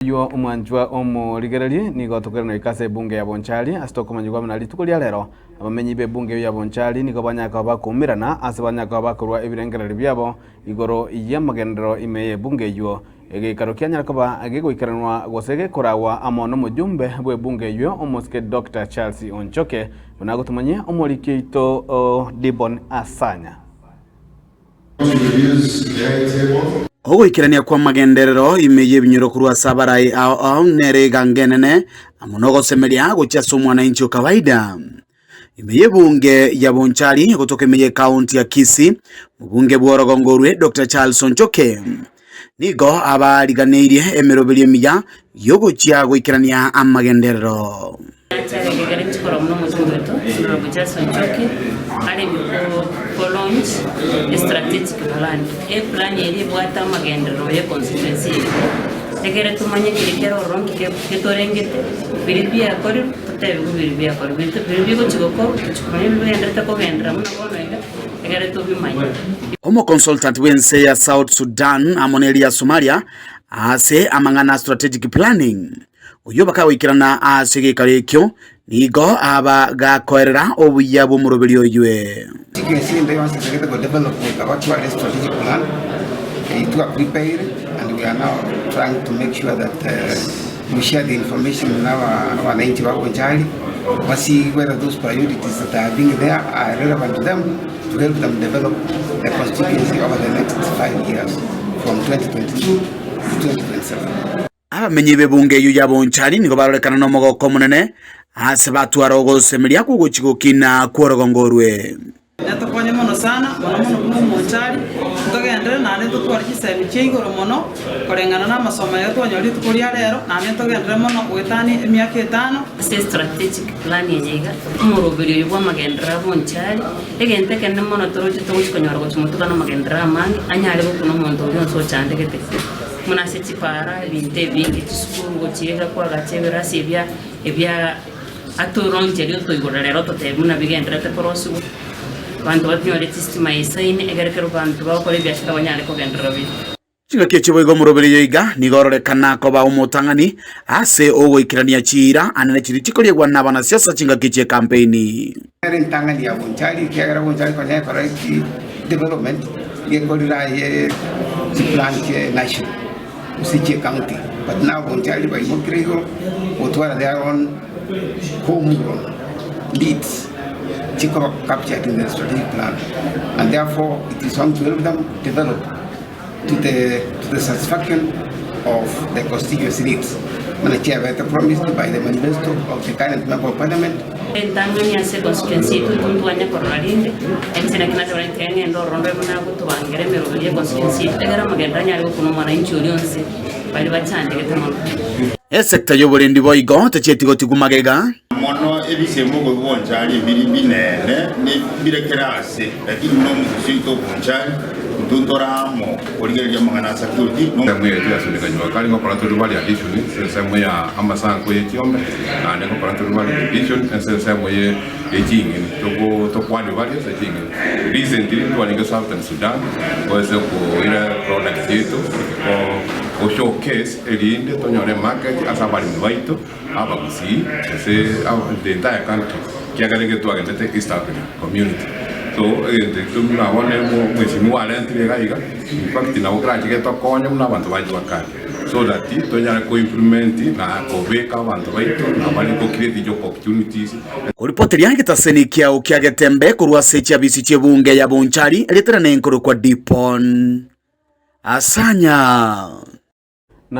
Yo umwanjwa omo ligerali nigo tukerano ikase bunge ya Bonchari asitoko manyugwa mnali tukulia lero abamenyi be bunge ya Bonchari nigo banyaka bakumirana ase banyaka bakorwa ebirengereri byabo igoro y'amagendero imeye bunge yo egikaro kyanyarakaba agigwikiranwa gosege korawa amono mujumbe bwe bunge yo omoske Dr. Charles Onchoke bunagutumanye omorikito Dibon Asanya Ogwikirania kwa magenderero imeye binyoro kurwa sabarai ao nere gangenene amunogo semelia gochaso mwananchi kawaida imeye bunge ya Bonchari kutoka imeye kaunti ya Kisii bunge bworogongorwe Dr. Charles Onchoke nigo abariganirie emerobeli emiya yogochia gwikirania amagenderero strategic plan. A plan yeli bwata magendero ye constituency. Tegere tumanye kirikero ronki ke torengete. Biribia kori tutabe biribia kori. Biribia ko chigoko chukumanye biendete ko gendera muna kono ega. Tegere to bimanye. Omo consultant wense ya South Sudan amoneli ya Somalia ase amangana strategic planning. Uyo bakawikirana ase karekyo nigo aba gakorera obuya bo murobeli oywe. You can see in the ones that go develop what strategic plan. It was prepared and we are now trying to make sure that we share the information in our native Bonchari. But see whether those priorities that are being there are relevant to them to help them develop the constituency over the next 5 years from 2022 to 2027. Abamenyi be bunge yu ya Bonchari nigo barorekana no mogoko munene ase batwara ogosemeria kugochigo kina kworogongorwe. Netokonye mono sana mono kuma Bonchari tukagendera nane tutwara kisemi cy'igoro mono korengana n'amasomo yatwanyori tukuria rero nane tugendera mono wetani emyaka 5 strategic plan yega umuroberi yubwa magendera Bonchari egente kende mono toroje tukonyora gochumutuka no magendera mangi anyale bukuno muntu uri so chandegete muna seti para binte bingi tsukuru gochiega kwa gatebera sibya ebya aturonje ryo toigora rero totemuna bigendera te porosu bantu batnyore tistima isaine egerekero bantu bakore byashika banyale ko gendera bi Chinga kichibo igo muroberi yoiga nigorerekana ko ba umutangani ase ogwikirania chira anene chiri chikolie gwa nabana siasa chinga kichie campaign Tangani ya Bonchari kiagara Bonchari ko ne correct development ye kodira ye plan ke national Usiche County, but now Bonchari by Mokrigo, Otwara their own homegrown leads, Chico captured in the strategic plan, and therefore it is on to help them develop to the satisfaction of the constituency needs. Chair promised by the manifesto of the current member of parliament. El tamaño se constituency tuntuanya korralinde ensena kina tawentenge ndo rombe muna kutubangere merobye constituency tegara magendanya ari kuno mwananchi ulionse bali bachande ketamo sector yoborendi boigo techetigo tigumagega mono ebisemo go Bonchari biri binene ni birekerase lakini no musito Bonchari tuntoramo origeria mangana security no mwe tuyasubikanywa kali ngo para turubali addition semwe ya amasango yetiombe na ne para turubali addition semwe ye ejingi to kwani bali ejingi recently twalinga Southern Sudan ko ese ko ira product yetu ko showcase elinde tonyore market asabali mbaito abagusi ese the entire country kiagarenge twagende East African community. So the tumna one mwesimu walentire gaiga in fact na ukraji geto konyo muna bantu baje bakari so that tonyara ko implement na kobeka bantu baito na bali ko create job opportunities kuripoti yange taseni kia ukiagetembe kurwa sechi abisi chebunge ya Bonchari letra nenkoro kwa Dipon Asanya.